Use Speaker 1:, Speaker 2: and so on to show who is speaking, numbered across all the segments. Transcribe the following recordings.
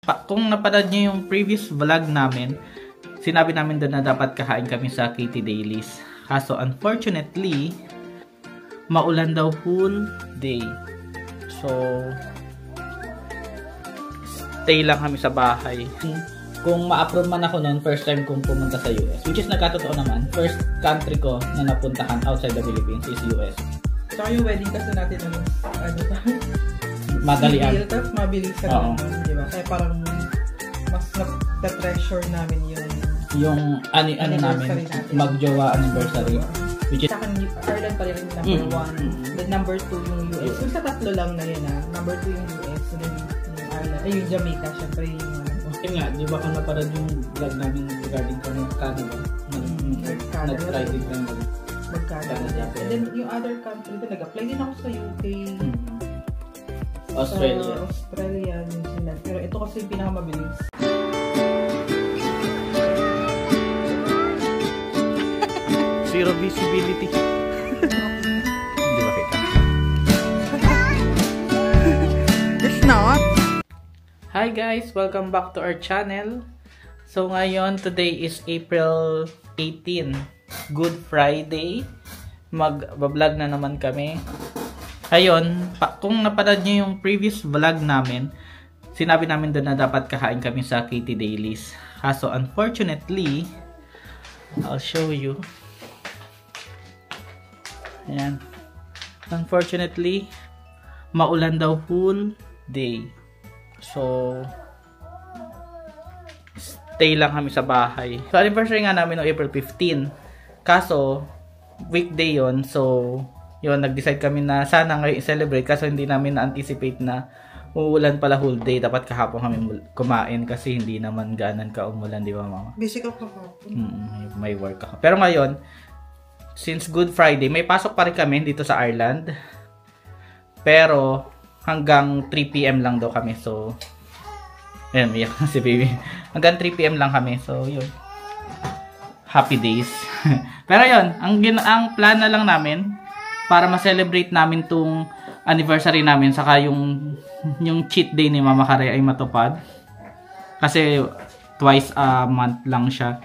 Speaker 1: Kung napanood niyo yung previous vlog namin, sinabi namin doon na dapat kakain kami sa Katie Dailies. Kaso unfortunately, maulan daw whole day. So, stay lang kami sa bahay. Kung ma-approve man ako noon, first time kong pumunta sa US. Which is nagkatotoo naman, first country ko na napuntahan outside the Philippines is US.
Speaker 2: So yung wedding kasi natin
Speaker 1: madalian.
Speaker 2: Tapos mabilisan naman, di ba? Kaya parang mas na-treasure namin
Speaker 1: yung ano namin, mag-jowa anniversary. Which is
Speaker 2: sa akin, Ireland pa rin yung number 1. Then number 2 yung US. Yung sa tatlo lang na yun number 2 yung US. Then yung Ireland, yung Jamaica, syempre yung
Speaker 1: yun nga, di ba kung naparad yung vlog namin regarding Canada, nag-try din lang
Speaker 2: mag-Canada. And then yung other country, nag-apply din ako sa UK, Australia, New Zealand. Pero ito kasi yung pinakamabilis.
Speaker 1: Zero visibility. Hindi ba kita?
Speaker 2: It's not.
Speaker 1: Hi guys! Welcome back to our channel. So ngayon, today is April 18. Good Friday. Mag-vlog na naman kami. Ayun, kung napanood niyo yung previous vlog namin, sinabi namin doon na dapat kakain kami sa Katie Dailies. Kaso unfortunately, I'll show you. Ayan. Unfortunately, maulan daw whole day. So, stay lang kami sa bahay. So, anniversary nga namin no April 15. Kaso, weekday yon. So, yun, nag-decide kami na sana ngayon i-celebrate. Kaso, hindi namin na-anticipate na uulan pala whole day. Dapat kahapon kami kumain kasi hindi naman ganan ka-umulan, di ba mama?
Speaker 2: Basic ako kahapon.
Speaker 1: May work ako. Pero ngayon, since Good Friday, may pasok pa rin kami dito sa Ireland. Pero, hanggang 3 PM lang daw kami. So, ayan, miyak na si baby. Hanggang 3 PM lang kami. So, yun. Happy days. Pero yun, ang plan na lang namin para ma-celebrate namin tong anniversary namin saka yung cheat day ni Mama Kare ay matupad. Kasi twice a month lang siya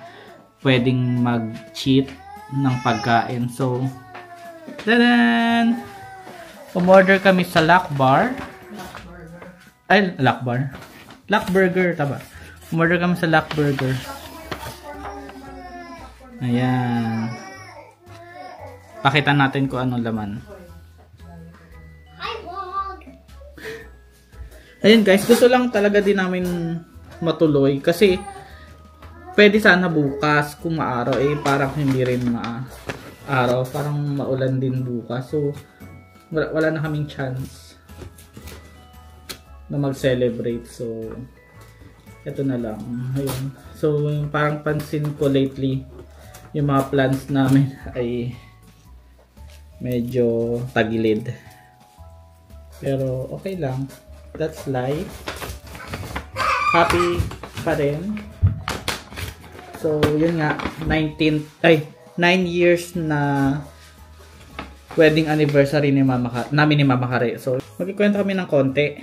Speaker 1: pwedeng mag-cheat ng pagkain. So, tadan! Umorder kami sa Lockbar. Ay, Lockbar. Lockburger, tama. Umorder kami sa Lockburger. Ayan. Pakita natin kung anong laman. Ayun guys, gusto lang talaga din namin matuloy. Kasi, pwede sana bukas kung maaraw. Parang hindi rin maaraw. Parang maulan din bukas. So, wala na kaming chance na mag-celebrate. So, ito na lang. Ayun. So, parang pansin ko lately, yung mga plans namin ay medyo tagilid. Pero, okay lang. That's life. Happy pa rin. So, yun nga. 9 years na wedding anniversary ni namin ni Mama Kare. So, magkikwento kami ng konti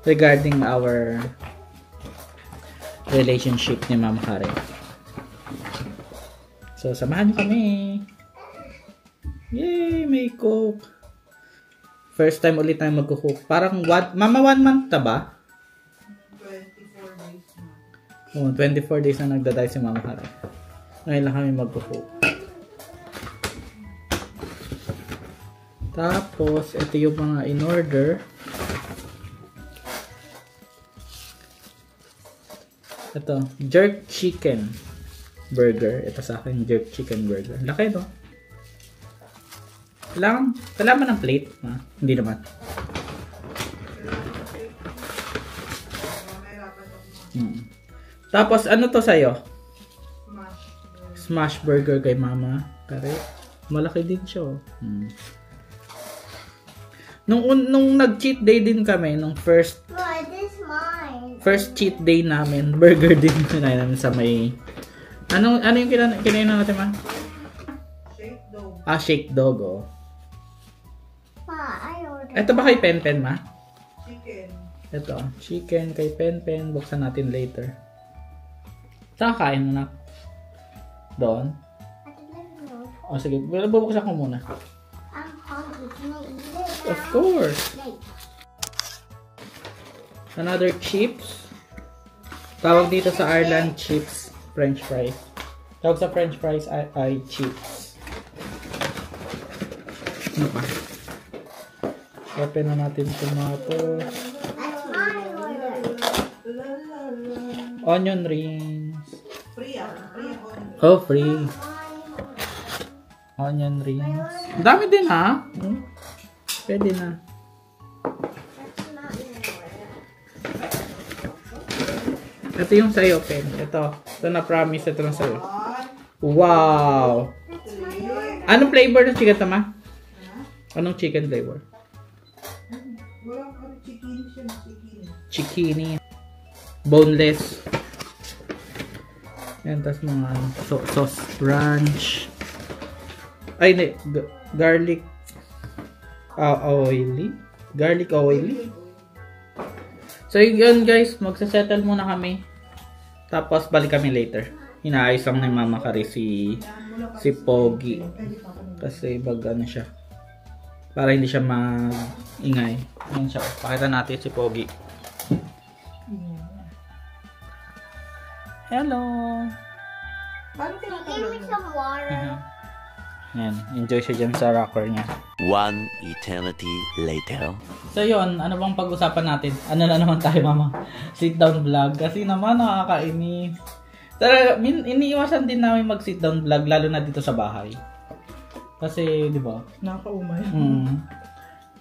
Speaker 1: regarding our relationship ni Mama Kare. So, samahan niyo kami. Yay! May cook. First time ulit tayo magkukook. Parang, Mama, 1 month na ba?
Speaker 2: 24 days na.
Speaker 1: Oh, 24 days na nagdaday si Mama Kare. Ngayon lang kami magkukook. Tapos, ito yung mga in-order. Ito, jerk chicken burger. Ito sa akin, jerk chicken burger. Laki ito. Kailangan ng plate? Hindi naman. Tapos, ano to sa'yo? Smash burger kay Mama Kare. Malaki din siya. Nung nag-cheat day din kami, nung first cheat day namin, burger din kinain namin sa may... Ano yung kinain natin, Ma?
Speaker 2: Shake dog.
Speaker 1: Shake dog, oh. Ito ba kay Pen, Ma?
Speaker 2: Chicken.
Speaker 1: Ito, chicken kay Penpen. Buksan natin later. Saan kain na? Doon? O sige, bubuksan ko muna. Of course. Another chips. Tawag dito sa Ireland chips, French fries. Tawag sa French fries ay chips. Ano pa? Open na natin tomato. Onion rings. Oh, free. Onion rings. Dami din ha? Pwede na. Ito yung sa'yo, Pen. Ito na promise. Ito na sa'yo. Wow! Anong flavor ng chicken, Tama? Anong chicken flavor? Chickini. Boneless. Yan, tas mga sauce ranch. Ay, hindi. Garlic oily. Garlic oily. So, yun guys. Magsasettle muna kami. Tapos, balik kami later. Inaayos lang ni Mama Kari si Pogi. Kasi bag ano siya. Para hindi siya mag-ingay. Yan siya. Pakita natin si Pogi. Hello!
Speaker 3: Give me some water.
Speaker 1: Yan. Enjoy siya dyan sa rocker niya.
Speaker 4: One eternity later.
Speaker 1: So yun, ano bang pag-usapan natin? Ano na naman tayo, Mama? Sit down vlog. Kasi naman nakakainis. Talaga, iniiwasan din namin mag-sit down vlog, lalo na dito sa bahay. Kasi, di ba?
Speaker 2: Nakakaumay.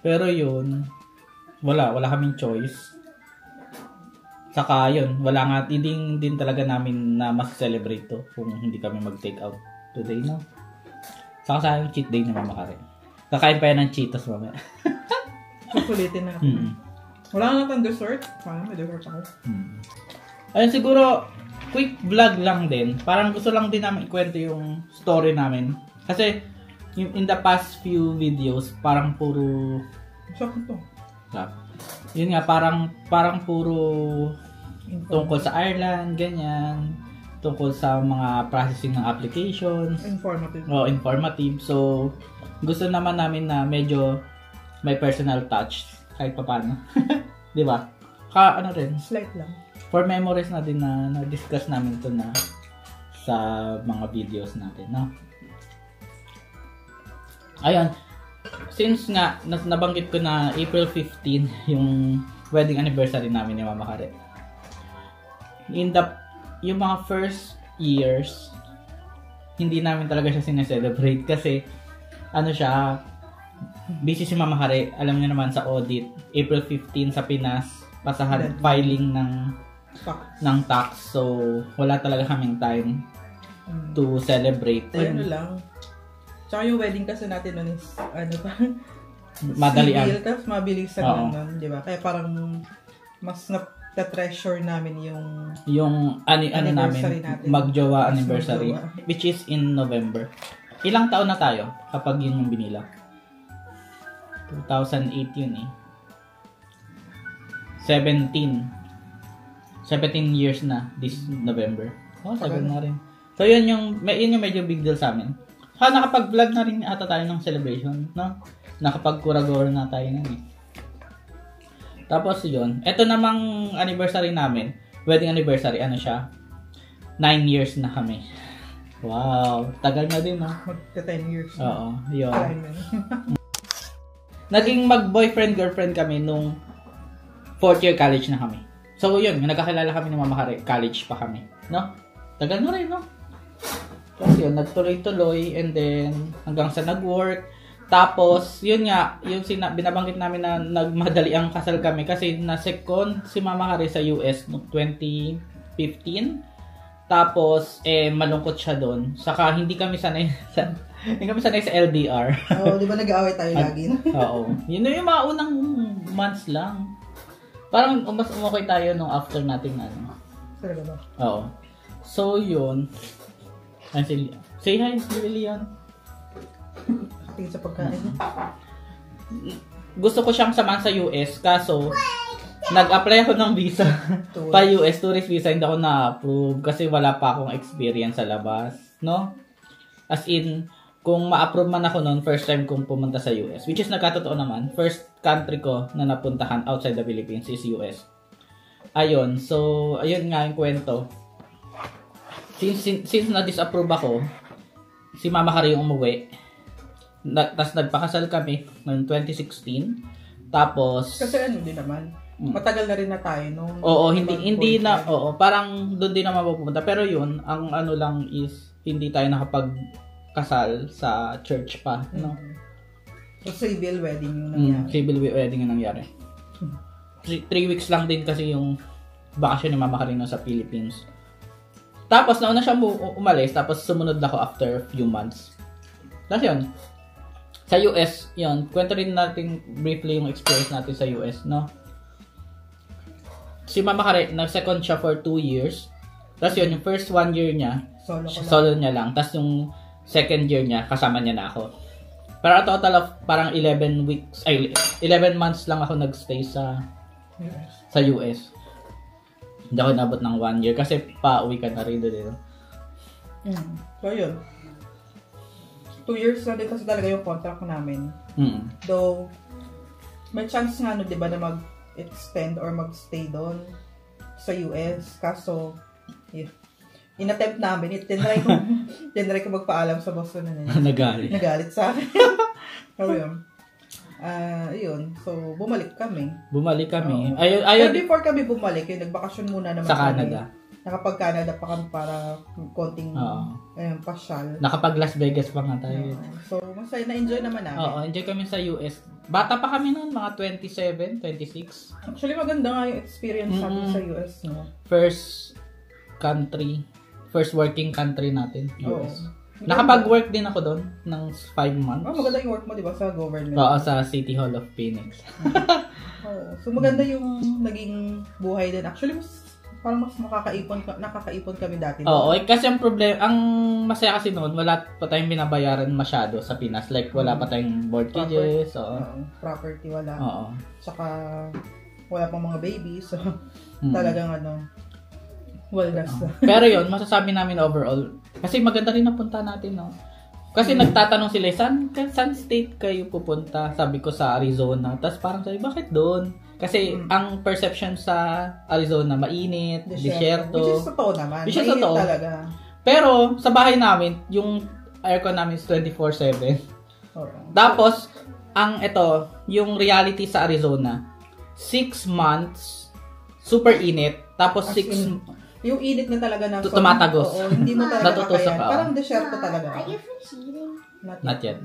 Speaker 1: Pero yun, wala kaming choice. Saka yun, wala nga, din talaga namin na mas celebrate to kung hindi kami mag-take out today, no? Saka sa yung cheat day na Mama Kari. Kakain pa yan ng Cheetos, mamaya.
Speaker 2: Kukulitin na natin. Wala nga ng dessert. May dessert ako.
Speaker 1: Ayun, siguro, quick vlog lang din. Parang gusto lang din namin ikwento yung story namin. Kasi, in the past few videos, parang puro...
Speaker 2: Saan ito?
Speaker 1: Yun nga, parang puro tungkol sa Ireland, ganyan. Tungkol sa mga processing ng applications.
Speaker 2: Informative.
Speaker 1: Informative. So, gusto naman namin na medyo may personal touch kahit pa paano. Di ba? Ano rin?
Speaker 2: Slight lang.
Speaker 1: For memories na din na na-discuss namin to na sa mga videos natin, no? Ayun. Since nga, nabanggit ko na April 15 yung wedding anniversary namin ni Mama Kari. Yung mga first years, hindi namin talaga siya sineselebrate kasi ano siya, busy si Mama Kari. Alam niyo naman sa audit, April 15 sa Pinas, pasahan filing ng tax. So, wala talaga kaming time to celebrate.
Speaker 2: Ano lang. Tsaka yung wedding kasi natin nun is, ano pa?
Speaker 1: Madalian.
Speaker 2: Civil, tapos mabilisan lang nun, di ba? Kaya parang mas na-treasure namin
Speaker 1: yung namin, magjowa anniversary, which is in November. Ilang taon na tayo kapag yun yung binila? 2008 yun eh. 17 years na this November. 7 na rin. So yun yung medyo big deal sa amin. Nakapag-vlog na rin ata tayo ng celebration, no? Nakapag-kuragor na tayo nun eh. Tapos yun, eto namang anniversary namin, wedding anniversary, ano siya? 9 years na kami. Wow, tagal na din, no?
Speaker 2: Magka-10 years.
Speaker 1: Oo, yun. Naging mag-boyfriend-girlfriend kami nung 4th year college na kami. So yun, nagkakilala kami ng Mama Kari, college pa kami, no? Tagal na rin, no? Tapos yun, nagtuloy-tuloy and then hanggang sa nag-work. Tapos, yun nga, yung binabanggit namin na nagmadali ang kasal kami kasi na-second si Mama Kari sa US noong 2015. Tapos, malungkot siya doon. Saka, hindi kami sanay sa LDR.
Speaker 2: Oo, di ba nag-aaway tayo lagi?
Speaker 1: Oo. Yun yung mga unang months lang. Parang mas umukay tayo nung after natin ano.
Speaker 2: Talaga ba?
Speaker 1: Oo. So, yun. Say hi, Leon.
Speaker 2: Tingin sa pagkain.
Speaker 1: Gusto ko siyang samahan sa US, kaso nag-apply ako ng visa
Speaker 2: Tourist.
Speaker 1: pa US tourist visa, hindi ako na-approve kasi wala pa akong experience sa labas, no? As in, kung ma-approve man ako noon, first time kong pumunta sa US, which is nagkatotoo naman, first country ko na napuntahan outside the Philippines is US. Ayun, so, ayun nga yung kwento. Since na-disapprove ako, si Mama Kari yung umuwi. Tapos nagpakasal kami noong 2016. Tapos
Speaker 2: Kasi ano din naman, matagal na rin na tayo nung
Speaker 1: oo, hindi na parang doon din naman pupunta. Pero yun, ang ano lang is hindi tayo nakapagkasal sa church pa, no?
Speaker 2: So, civil wedding yung nangyari.
Speaker 1: Civil wedding yung nangyari. 3 weeks lang din kasi yung bakasyon ni Mama Karina sa Philippines. Tapos nauna siya umalis, tapos sumunod ako after a few months. Tapos yun, sa US, yun, kwento rin natin briefly yung experience natin sa US, no? Si Mama Kare, nag-second siya for 2 years. Tapos yun, yung first 1 year niya, solo niya lang. Tapos yung second year niya, kasama niya na ako. Pero a total of parang 11 months lang ako nagstay sa US. Hindi ako nabot ng 1 year kasi pa-uwi ka na rin doon.
Speaker 2: So yun. 2 years na din kasi talaga yung contract namin. Though, may chance nga di ba na mag-extend or mag-stay doon sa US. Kaso, in-attempt namin. Tinry ko magpaalam sa boss na
Speaker 1: Nagalit.
Speaker 2: Nagalit sa akin. So yun. Ayun. So, bumalik kami. Ayun. Before kami bumalik, yung nagbakasyon muna naman
Speaker 1: sa Canada.
Speaker 2: Nakapag-Canada pa kami para konting pasyal.
Speaker 1: Nakapag-Las Vegas pa nga tayo.
Speaker 2: So, masaya na-enjoy naman namin.
Speaker 1: Oo, enjoy kami sa US. Bata pa kami noon, mga 27, 26.
Speaker 2: Actually, maganda nga yung experience natin sa US, no?
Speaker 1: First working country natin, US. Nakapag-work din ako doon ng 5 months.
Speaker 2: Maganda yung work mo, di ba, sa government?
Speaker 1: Oo, sa City Hall of Phoenix.
Speaker 2: So, maganda yung naging buhay din. Actually, parang mas nakakaipon kami dati.
Speaker 1: Oo, kasi ang problema, ang masaya kasi noon, wala pa tayong binabayaran masyado sa Pinas. Like, wala pa tayong mortgages.
Speaker 2: Property, wala.
Speaker 1: Oo.
Speaker 2: Saka, wala pang mga babies. So, talagang well, that's
Speaker 1: Pero yun, masasabi namin overall, kasi maganda rin napunta natin, no? Kasi nagtatanong sila, saan state kayo pupunta? Sabi ko sa Arizona. Tapos parang sabi, bakit doon? Kasi ang perception sa Arizona, mainit, desierto.
Speaker 2: Which is totoo naman.
Speaker 1: Which is totoo.
Speaker 2: Talaga.
Speaker 1: Pero sa bahay namin, yung aircon namin is 24/7. Tapos, yung reality sa Arizona, 6 months, super init. Tapos 6
Speaker 2: yung init na talaga ng
Speaker 1: tumatagos.
Speaker 2: Oo, hindi mo talaga
Speaker 1: natutusok ka.
Speaker 2: Parang desierto talaga.
Speaker 3: Are you finished eating?
Speaker 1: Not yet.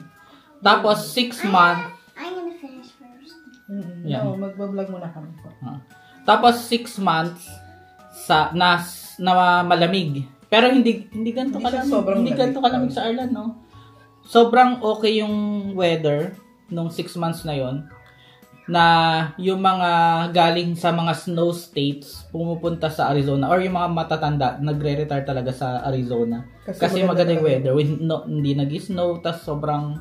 Speaker 1: Tapos 6 months.
Speaker 3: I'm gonna finish first.
Speaker 1: Yeah.
Speaker 2: No, magbablog muna kami.
Speaker 1: Tapos 6 months na malamig. Pero hindi ganito kalamig. Hindi ganito kalamig sa Ireland, no? Sobrang okay yung weather nung 6 months na yon. Na yung mga galing sa mga snow states pumupunta sa Arizona or yung mga matatanda nagre-retire talaga sa Arizona kasi maganda yung weather hindi nag-snow tas sobrang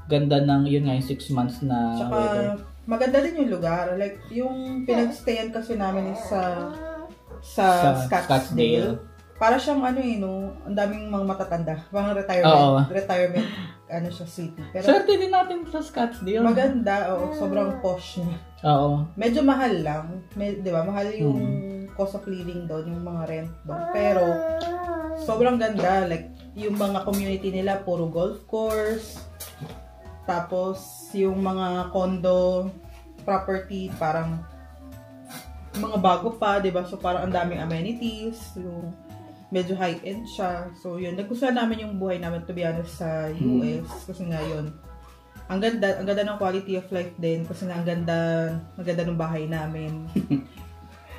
Speaker 1: ganda ng yun nga yung 6 months na
Speaker 2: saka,
Speaker 1: weather.
Speaker 2: Maganda din yung lugar, like yung pinagstayan kasi namin is sa Scottsdale. Para siyang ang daming mga matatanda, mga retirement siya city. Pero
Speaker 1: swerte din natin sa Scottsdale.
Speaker 2: Maganda, sobrang posh niya.
Speaker 1: Oo.
Speaker 2: Medyo mahal lang, 'di ba? Mahal yung cost of living doon, yung mga rent doon. Pero sobrang ganda, like yung mga community nila puro golf course. Tapos yung mga condo property parang mga bago pa, 'di ba? So parang ang daming amenities, yung medyo high-end siya. So, yun. Nagustuhan namin yung buhay namin, to be honest, sa US. Kasi nga yun. Ang ganda ng quality of life din. Kasi nga, ang ganda ng bahay namin.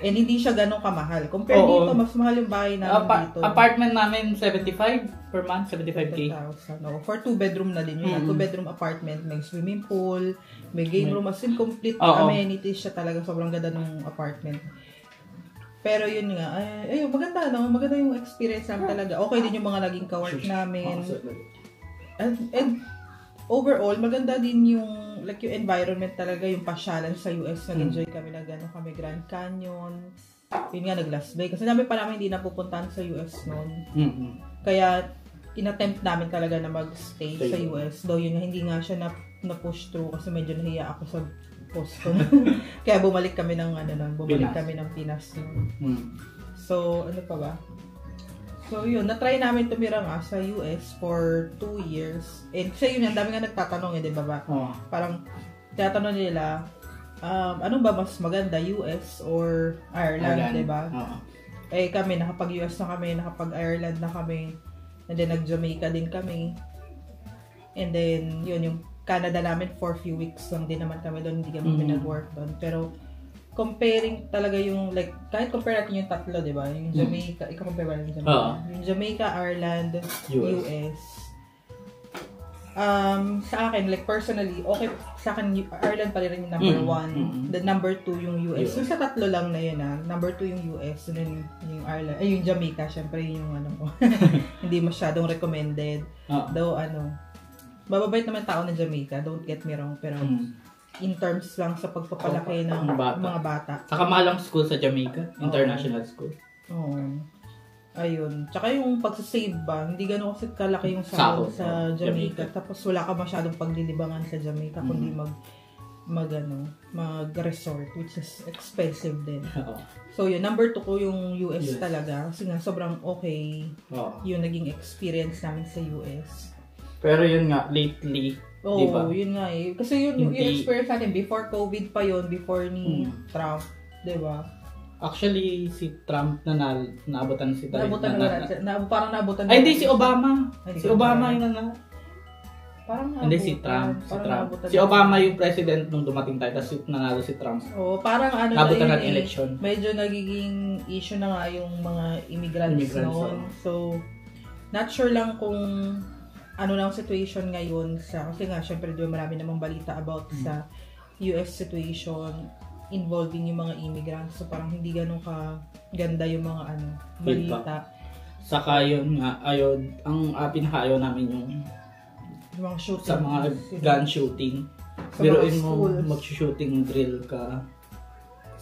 Speaker 2: And hindi siya ganun kamahal. Compare dito, mas mahal yung bahay namin dito.
Speaker 1: Apartment namin, 75 per month, 75K.
Speaker 2: For 2-bedroom na din yun. 2-bedroom apartment, may swimming pool, may game room, as in complete amenities siya talaga. Sobrang ganda ng apartment. Pero yun nga, maganda yung experience namin talaga. Okay din yung mga naging ka-work namin. And overall, maganda din yung environment talaga, yung pasyalan sa US. Nag-enjoy kami na gano'n kami Grand Canyon. Yun nga, nag-Las Vegas. Kasi namin pa namin hindi napupuntahan sa US noon. Kaya, inattempt namin talaga na mag-stay sa US. Though yun, hindi nga siya na-push through kasi medyo nahiya ako sa Boston. Kaya bumalik kami ng Pinas. So, ano pa ba? So, yun. Na-try namin tumira nga sa US for 2 years. And kasi yun, ang dami nga nagtatanong di ba? Parang, tinatanong nila, ano ba mas maganda, US or Ireland, di ba? Eh, kami, nakapag-US na kami, nakapag-Ireland na kami. And then, nag-Jamaica din kami. And then, yun, yung Canada namin for few weeks lang din naman kami doon. Hindi kami nag-work doon. Pero, comparing talaga yung, kahit compare natin yung tatlo, di ba? Yung Jamaica, i-compare ba yung Jamaica? Yung Jamaica, Ireland, US. Sa akin, personally, okay, sa akin, Ireland pa rin yung number 1. The number 2 yung US. So, sa tatlo lang na yun, number 2 yung US, and then yung Ireland, yung Jamaica, syempre yung hindi masyadong recommended. Though, mababait naman tao ng Jamaica, don't get me wrong, pero in terms lang sa pagpapalaki ng mga bata.
Speaker 1: Saka mahalang school sa Jamaica, international school.
Speaker 2: Oo. Ayun. Tsaka yung pagsasave ba, hindi gano'n kasi kalaki yung sahod sa Jamaica. Tapos wala ka masyadong paglilibangan sa Jamaica, kundi mag-resort, which is expensive din. So yun, number 2 ko yung US talaga. Kasi nga, sobrang okay yung naging experience namin sa US.
Speaker 1: Pero yun nga, lately, diba?
Speaker 2: Yun nga eh. Kasi yun, yung experience natin, before COVID pa yun, before ni Trump, diba?
Speaker 1: Actually, si Trump naabutan si Trump.
Speaker 2: Parang naabutan.
Speaker 1: Ay, hindi, si Obama. Si Obama yung
Speaker 2: Parang naabutan.
Speaker 1: Hindi, si Trump. Si Obama yung president nung dumating tayo, tapos nanalo si Trump.
Speaker 2: Parang
Speaker 1: naabutan ng election.
Speaker 2: Medyo nagiging issue na nga yung mga immigrants noon. So, not sure lang kung ano lang situation ngayon kasi nga syempre doon marami namang balita about sa US situation involving yung mga immigrants, so parang hindi ganun ka ganda yung mga balita.
Speaker 1: Saka yun nga, ang pinakaayaw namin yung
Speaker 2: mga shooting,
Speaker 1: sa mga gun shooting. Biruin mo mag-shooting drill ka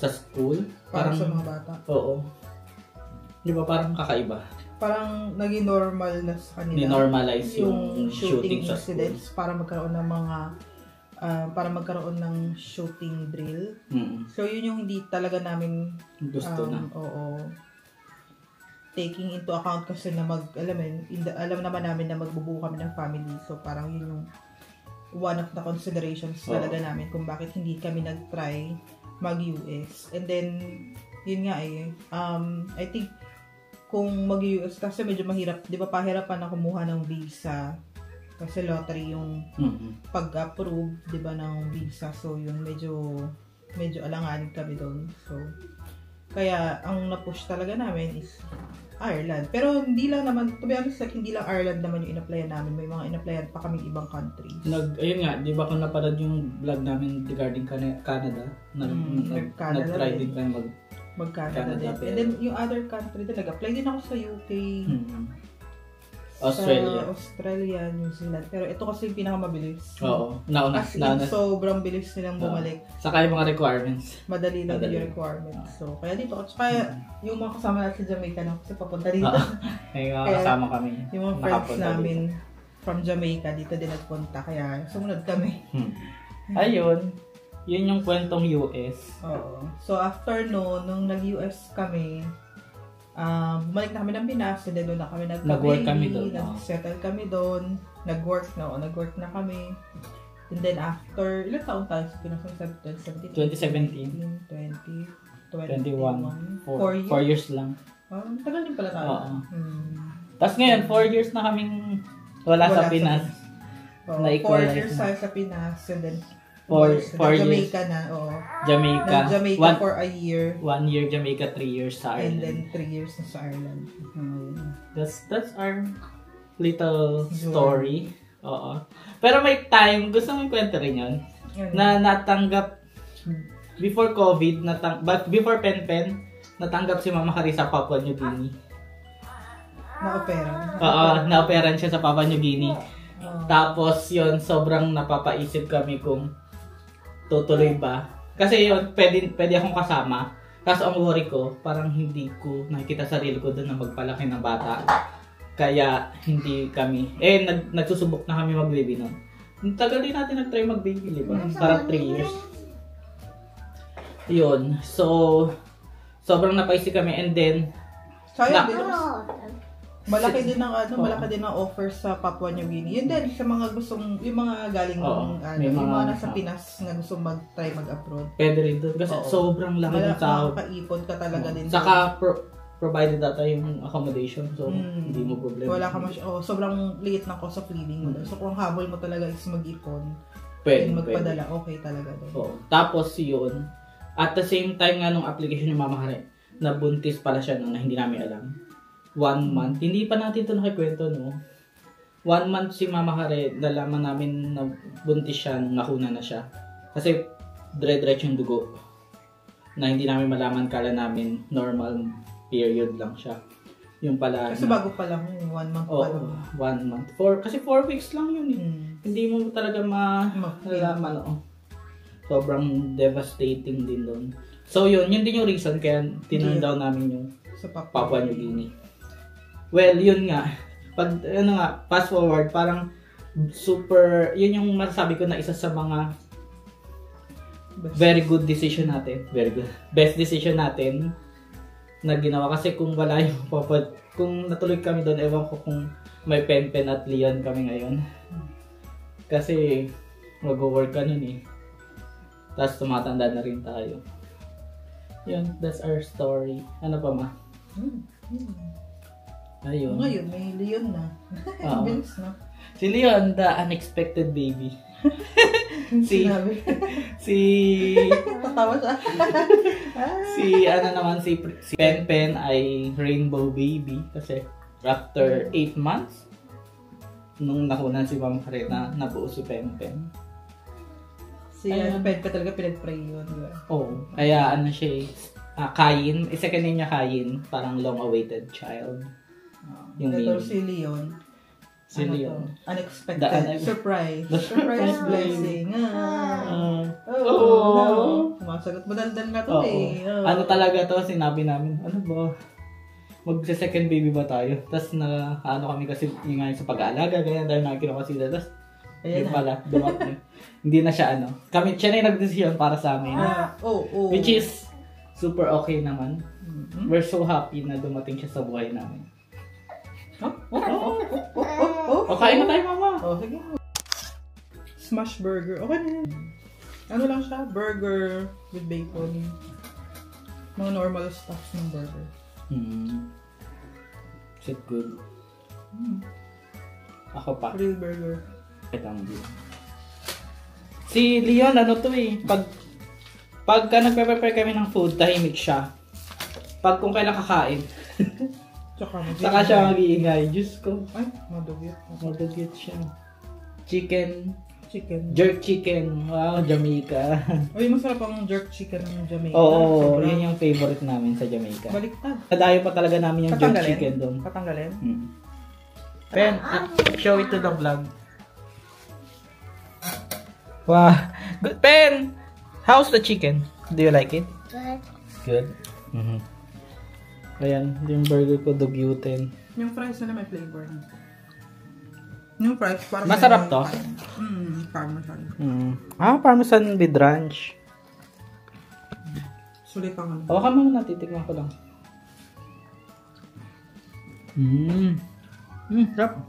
Speaker 1: sa school,
Speaker 2: parang sa mga bata.
Speaker 1: Oo. Di ba parang kakaiba?
Speaker 2: Parang naging normal na sa kanila.
Speaker 1: Ni-normalize yung shooting sa
Speaker 2: incidents school. Para magkaroon ng shooting drill. So, yun yung hindi talaga namin
Speaker 1: gusto na.
Speaker 2: Taking into account kasi na alam naman namin na magbubuo kami ng family. So, parang yun yung one of the considerations talaga namin kung bakit hindi kami nag-try mag-US. And then, yun nga I think kung mag-US kasi medyo mahirap, di ba pahirapan na kumuha ng visa kasi lottery yung pag-approve, di ba, ng visa. So, yung medyo alanganin kami doon. So, kaya ang na-push talaga namin is Ireland. Pero hindi lang naman, to be honest, hindi lang Ireland naman yung in-applyan namin. May mga in-applyan pa kaming ibang countries.
Speaker 1: Ayun nga, di ba kung napanood yung vlog namin regarding Canada? Nag-try din kami
Speaker 2: mag-Canada din. And then, yung other country din, nag-apply din ako sa UK, Australia, New Zealand. Pero ito kasi yung pinakamabilis.
Speaker 1: Oo. Nauna.
Speaker 2: Sobrang bilis nilang bumalik.
Speaker 1: Saka yung mga requirements.
Speaker 2: Madali lang yung requirements. So, kaya dito. Kaya yung mga kasama natin sa Jamaica na kasi papunta dito.
Speaker 1: May mga kasama kami.
Speaker 2: Yung mga friends namin from Jamaica dito din nagpunta. Kaya sumunod kami.
Speaker 1: Ayun. Yun yung kwentong US.
Speaker 2: Oo. So, after nung nag-US kami, bumalik na kami ng Pinas, and then doon na kami
Speaker 1: nag-work kami doon.
Speaker 2: Nag-settle kami doon. Nag-work na kami. And then after, ilang taon tayo sa Pinas? 2017? 20, 21. 4
Speaker 1: years lang.
Speaker 2: Tagal din pala tayo.
Speaker 1: Tapos ngayon, 4 years na kaming wala sa Pinas.
Speaker 2: 4 years tayo sa Pinas, and then
Speaker 1: 4 years.
Speaker 2: Jamaica na,
Speaker 1: Jamaica
Speaker 2: for a year.
Speaker 1: 1 year Jamaica, 3 years sa Ireland.
Speaker 2: And then 3 years na sa Ireland.
Speaker 1: That's our little story. Oo. Pero may time, gusto mo ikwento rin yun? Na natanggap, before COVID, before Pen, natanggap si Mama Carissa sa Papua New Guinea.
Speaker 2: Na-opera.
Speaker 1: Oo, na-operan siya sa Papua New Guinea. Tapos yun, sobrang napapaisip kami kung tutuloy ba. Kasi yun, pwede akong kasama. Kaso ang worry ko, parang hindi ko nakikita sarili ko doon na magpalaki ng bata. Kaya hindi kami, nagsusubok na kami mag-baby noon. Tagal din natin nag-try mag-baby, di ba? Parang 3 years. Yun, so, sobrang napaisip kami and then,
Speaker 2: Sayang din. Malaki din ang offer sa Papua New Guinea. Yun din sa mga gustong, yung mga galing yung mga nasa Pinas na gusto mag-try mag-abroad.
Speaker 1: Pwede rin doon kasi sobrang laki ng sahod.
Speaker 2: Makaipon ka talaga din.
Speaker 1: Saka provided data yung accommodation, so hindi mo problema.
Speaker 2: Wala ka sobrang liit ng cost of living mo. So kung habol mo talaga is mag-ipon,
Speaker 1: pwede
Speaker 2: magpadala, okay talaga doon.
Speaker 1: Tapos yun, at the same time nga nung application ni Mama Hare, nabuntis pala siya nung na hindi namin alam. 1 month. Hindi pa natin ito nakikwento, no? 1 month si Mama Hare, nalaman namin na buntis siya nung nakuna na siya. Kasi dire-diretso yung dugo. Na hindi namin malaman, kala namin normal period lang siya. Yung pala.
Speaker 2: Kasi bago pa lang yun, 1 month pa lang.
Speaker 1: 1 month. Kasi 4 weeks lang yun eh. Hindi mo talaga malalaman. Sobrang devastating din doon. So yun din yung reason kaya tinurn down namin yung
Speaker 2: sa
Speaker 1: Papua New Guinea. Well, yun nga. Pag, fast forward, parang super, yun yung masasabi ko na isa sa mga very good decision natin. Very good. Best decision natin na ginawa. Kasi kung wala yung kung natuloy kami doon, ewan ko kung may Pen at Leon kami ngayon. Kasi mag-work ka nun eh. Tapos tumatanda na rin tayo. Yun, that's our story. Ano pa ma? Ayun.
Speaker 2: Ngayon, may Leon na. Bilis na.
Speaker 1: Si Leon, the unexpected baby.
Speaker 2: Tatawa siya.
Speaker 1: si Pen ay rainbow baby. Kasi after 8 months, nung nakunan si Mama Hare na nabuo si Pen.
Speaker 2: Si Pen talaga pinag-pray yun.
Speaker 1: Kaya siya Kain. Second name niya Kain. Parang long-awaited child.
Speaker 2: Ito si Leon. Unexpected. Surprise. Surprise blessing. Sumasagot. Madaldal na to eh.
Speaker 1: Ano talaga to? Sinabi namin, ano ba? Magse-second baby ba tayo? Tapos kami kasi yung sa pag-aalaga. Ganyan dahil nakikita kasi tapos yun pala. Hindi na siya siya na yung nag-decision para sa amin. Which is super okay naman. We're so happy na dumating siya sa buhay namin. Kain na tayo, Mama.
Speaker 2: Sige. Smash burger. Okay na yun. Ano lang siya? Burger with bacon. Mga normal stuffs ng burger.
Speaker 1: Is it good? Ako pa.
Speaker 2: Real burger.
Speaker 1: Si Leon, pagka nagpe-prepare kami ng food, tahimik siya. Kung kailan kakain. Saka siya mag-iingay. Diyos ko.
Speaker 2: Ay, madugyot.
Speaker 1: Madugyot siya. Chicken. Jerk chicken. Wow, Jamaica.
Speaker 2: Uy, masarap ang jerk chicken ng Jamaica.
Speaker 1: Oo, yun yung favorite namin sa Jamaica.
Speaker 2: Baliktad.
Speaker 1: Kadayo pa talaga namin yung jerk chicken doon.
Speaker 2: Patanggalin?
Speaker 1: Pen, show it to the vlog. Wow. Good, Pen! How's the chicken? Do you like it? Good. Ayan, yung burger ko, dugyutin.
Speaker 2: Yung fries na may flavor. Yung fries, parang
Speaker 1: masarap to?
Speaker 2: Parmesan.
Speaker 1: Parmesan with ranch.
Speaker 2: Sulit ang
Speaker 1: Hawakan mo na, titignan ko lang. Sarap.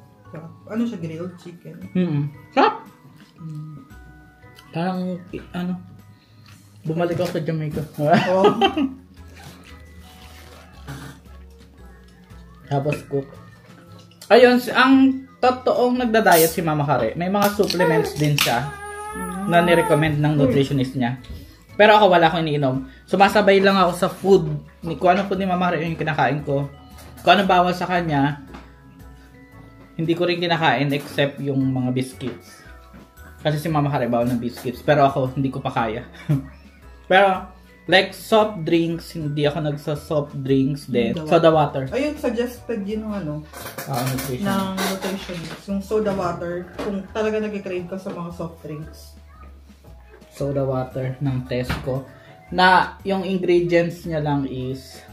Speaker 2: Ano siya, grilled chicken?
Speaker 1: Sarap! Parang, bumalik ako sa Jamaica. Tapos cook. Ayun, ang totoong nagda-diet si Mama Hare, may mga supplements din siya na ni-recommend ng nutritionist niya. Pero ako wala akong iniinom. Sumasabay lang ako sa food. Kung ano food ni Mama Hare yung kinakain ko. Kung ano bawal sa kanya, hindi ko rin kinakain except yung mga biscuits. Kasi si Mama Hare bawal ng biscuits. Pero ako, hindi ko pa kaya. Pero, Like soft drinks, hindi ako nagsa-soft drinks din.
Speaker 2: Soda
Speaker 1: Soda water.
Speaker 2: Ayun, suggested yun ng
Speaker 1: Nutrition.
Speaker 2: ng nutritionist. Yung soda water, kung talaga nag-crave ka sa mga soft drinks.
Speaker 1: Soda water ng Tesco. Na yung ingredients niya lang is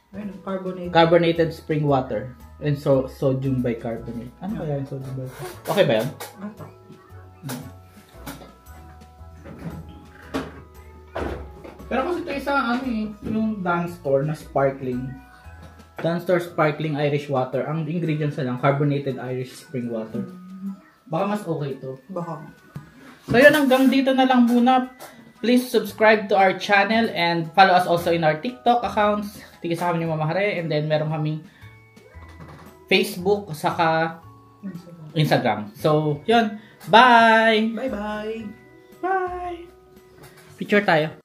Speaker 2: Ayun, carbonated.
Speaker 1: carbonated spring water and sodium bicarbonate. Ano kaya yung sodium bicarbonate? Okay ba yan?
Speaker 2: Ata.
Speaker 1: Pero kasi ito isa yung Dunstore na sparkling. Dunstore sparkling Irish water. Ang ingredients na lang, carbonated Irish spring water. Baka mas okay ito.
Speaker 2: Baka.
Speaker 1: So yun, hanggang dito na lang muna. Please subscribe to our channel and follow us also in our TikTok accounts. Tigisa kami ni Mama Hare. And then meron kaming Facebook saka Instagram. So yun. Bye!
Speaker 2: Bye-bye!
Speaker 1: Bye! Picture tayo.